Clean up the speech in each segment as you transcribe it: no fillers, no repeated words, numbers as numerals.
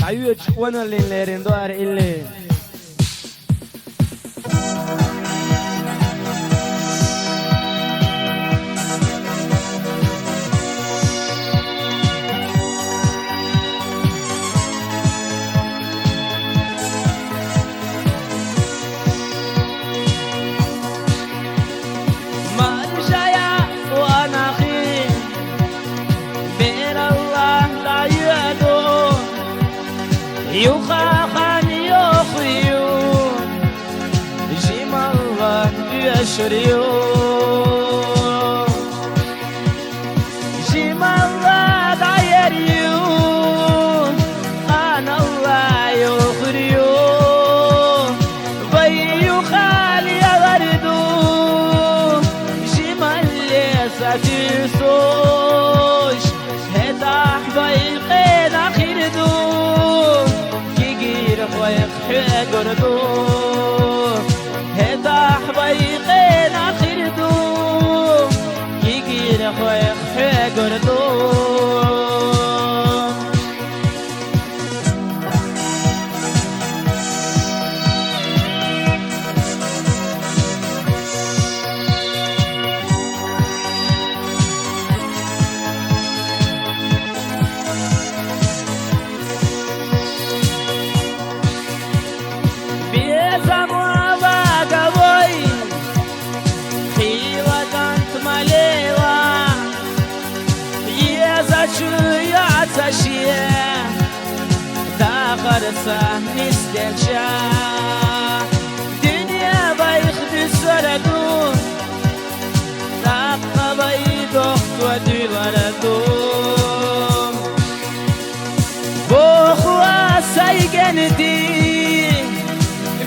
تعيش وانا اللي رندوار اللي يخاخن يخيو جيم الله يشريو جيم الله دايريو أنا الله يخريو بيو خالي وردو جيم اللي ساتيسوش هداح بيقين أخيردو قردو هدا حبيقين أخردو يجير خويخ قردو داخرسه نستنشا دنيا بيخدي سردو داقة بيدوخت ودي وردو بوخوا سيجندي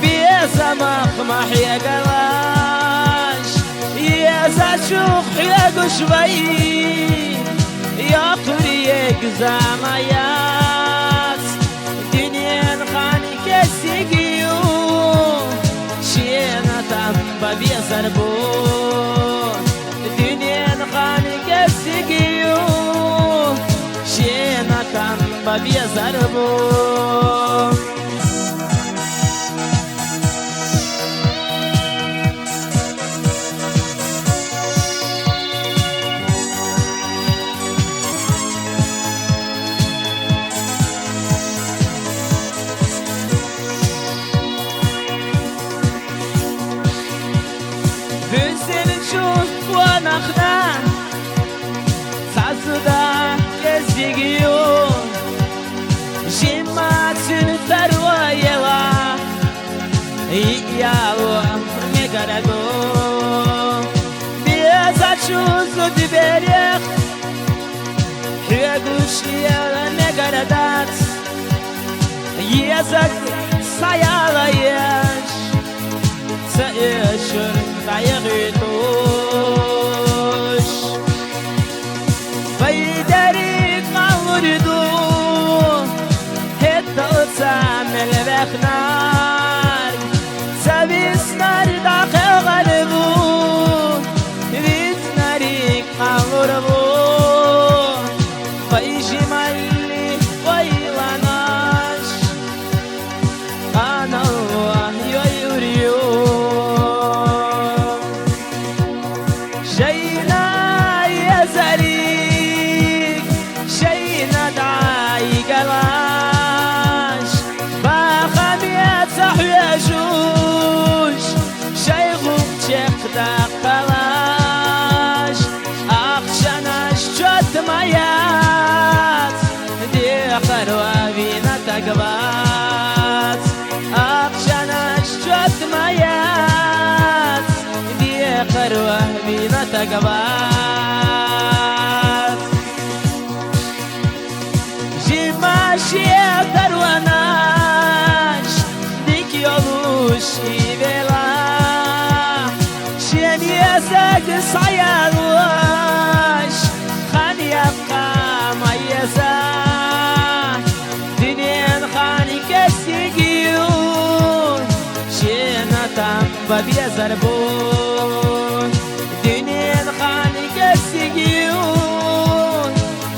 بيزا مخمح يا قلاش يزا شوخ يا قشبي يا قريك زاميات دنيا خاني كسيجيو شينا تنبا بيزربون دنيا خاني كسيجيو شينا تنبا بيزربون ونخنا سعسدا كزيجيو جيمات الثرويلا ياو ميغارادو بيزا تشوز دبيريخ حيغوش يا ميغارادات يزك سايالا ياش سايشر تايغيتو نار سبيس نار داخل غلبو ريت ناريك أغربو فايجي مالي ويلاناش أنا الله يوريو شينا يا زريك شينا داي قلاش داقلاش أخشناش جد ميات دي خروابينا تقبات أخشناش جد ميات دي خروابينا تقبات جيماشي ترواناش ديك يولوش يبلا يزاق صيالواش خان يبقى ميزا دنيا خاني كسيجيون شينا تنبا بيزربون دنيا خاني كسيجيون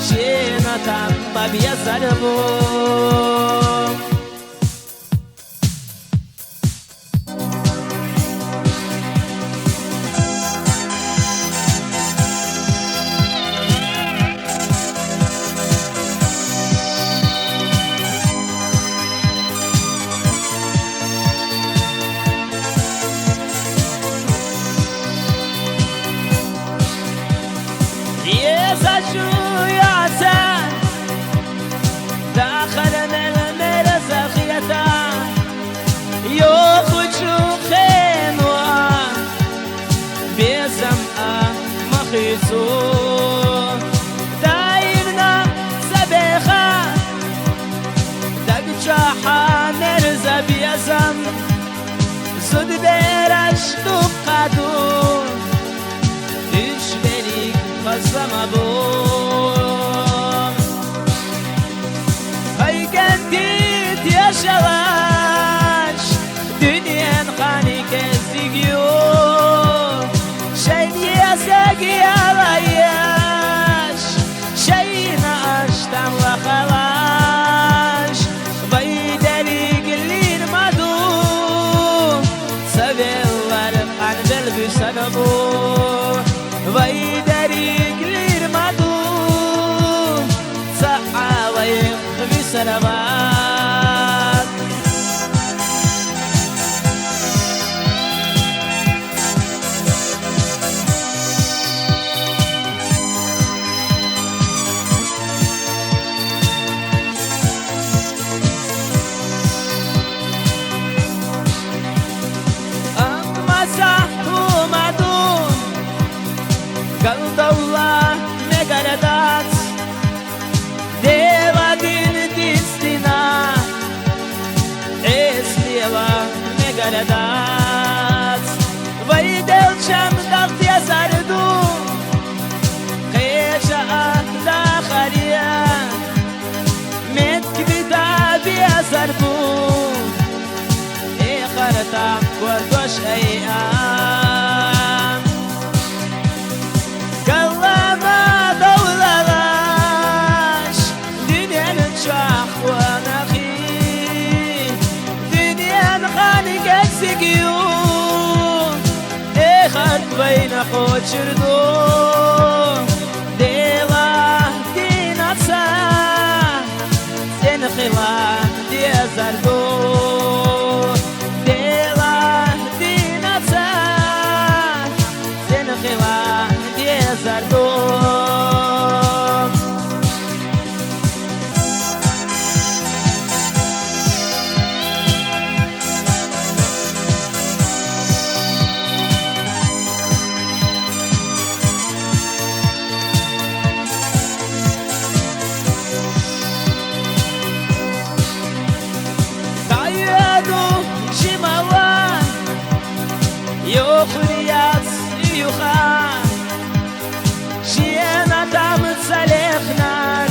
شينا تنبا بيزربون شو يعسان داخلنا المرزة خيتان يوخد شو خينوا بيزم مخيصو دايمنا سبيخا دقشاحا مرزة بيزم زود برش تبقدون إيش بريك خزم أبوم هاي قديت يا شواش دنيا نخاني كزيجيو شين يساق يا رياش شين أشتم وخلاش بيدري قليل مدوم سبيل عن قلبي سنبو بيدري قليل مدوم سعى سلامات أما سحو معدوم قلب الله مقردات ديوا دين ديستنا اسليوا مقردات ويدل شم ضغط يسردو قيشة داخلية متكبتا بيسردو إخرتا وردوش أيام قلما دوللاش دنيا نتشاح ونخي دنيا نخانق السقيوم إخرت بين خود شردو ديلا دينا تساه سنخلا ديزردو ديلا دينا تساه سنخلا ديزردو يخريات يخان شينا دام تسلخ نار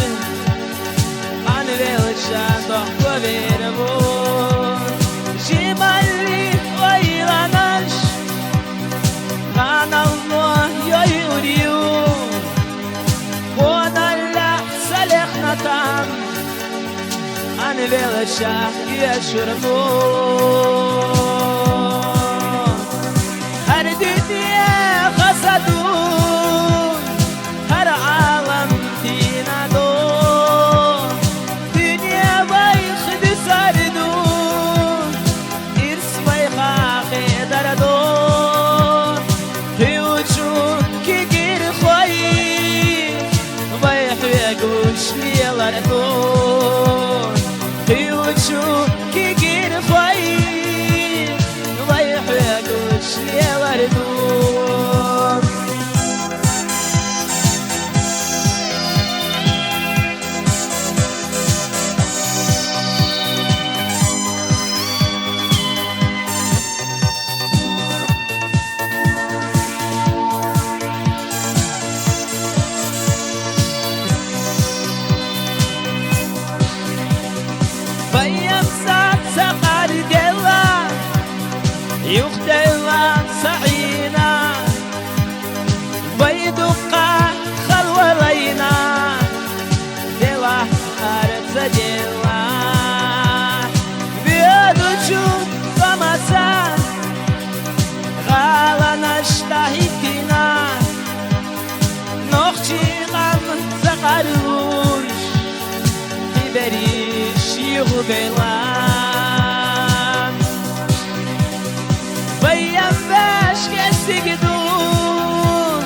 عن بيلشان ضحكو بيربون شمالي ويلانش غانا الله يوريو وانا اللي سلخ نتام عن بيلشان يشربون هر دنيا خسدون هر عالم تينادون دنيا بايخد سردون إرس بايخاخي دردون هيوشو كي غير خوي بايحوي قوش ليلردون هيوشو كي غير خوي بايحوي قوش ليلردون بيام ساعة سقار ديلا يختيلا سعينا بيدقى خلوة لينا ديلا أرز ديلا بيدو شوف فمسا غالا نشتهيتنا نخشي غم سقروش خبريش يغبلان بيام باش كسيقدون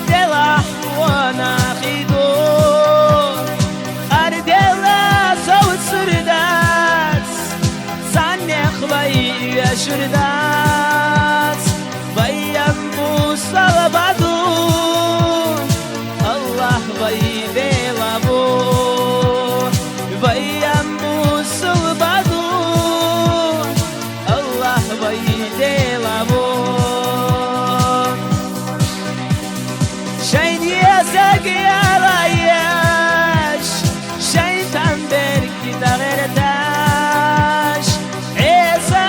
دلح وانا خيدون شردات ضيم وصلبدون الله ضيبي لابو ضيم وصلبدون الله ضيبي لابو شين يزق يا رياش شين تنبرك دغرداش عيسى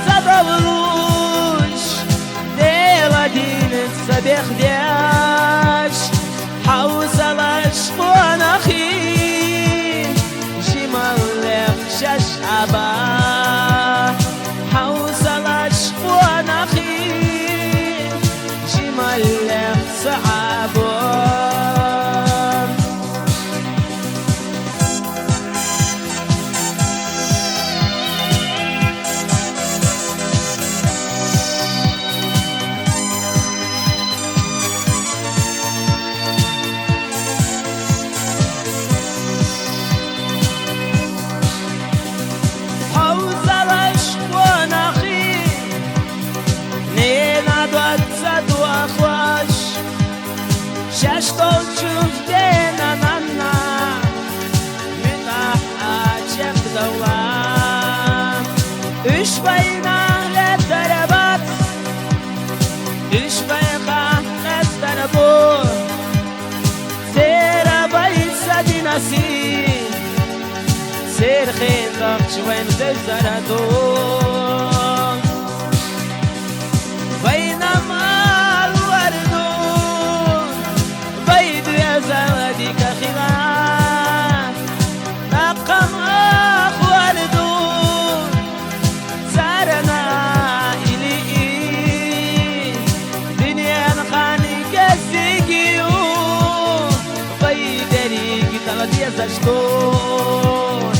تضبلوش ديلا دين الصبيخ دياش حوصل اشقون اخي جمال لك شش عبا حوصل اشقون اخي جمال لك صعبون حوصل اشقون اخي نينا دوت صد واخواش شاشتول شفتنا نانا متاح عجب دوام اش بينا للدربات اش بيقى للدربور سير بيت سدي نسيم سير خين ضغط وين تزردون بينما الوردون بيد يزودك خلاف نقم أخوردون سارنا إلي دنيا نخاني كسيكيو بيد ريك تغد يزشتون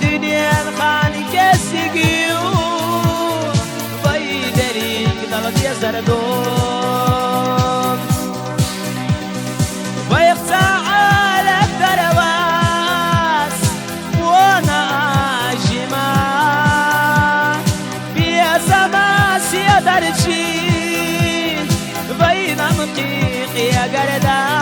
دنيا نخاني كسيكيو بيد ريك تغد يزردون ويقطع على الدرواس وانا جما بيا سماس يا درجي بين مقيق يا قردا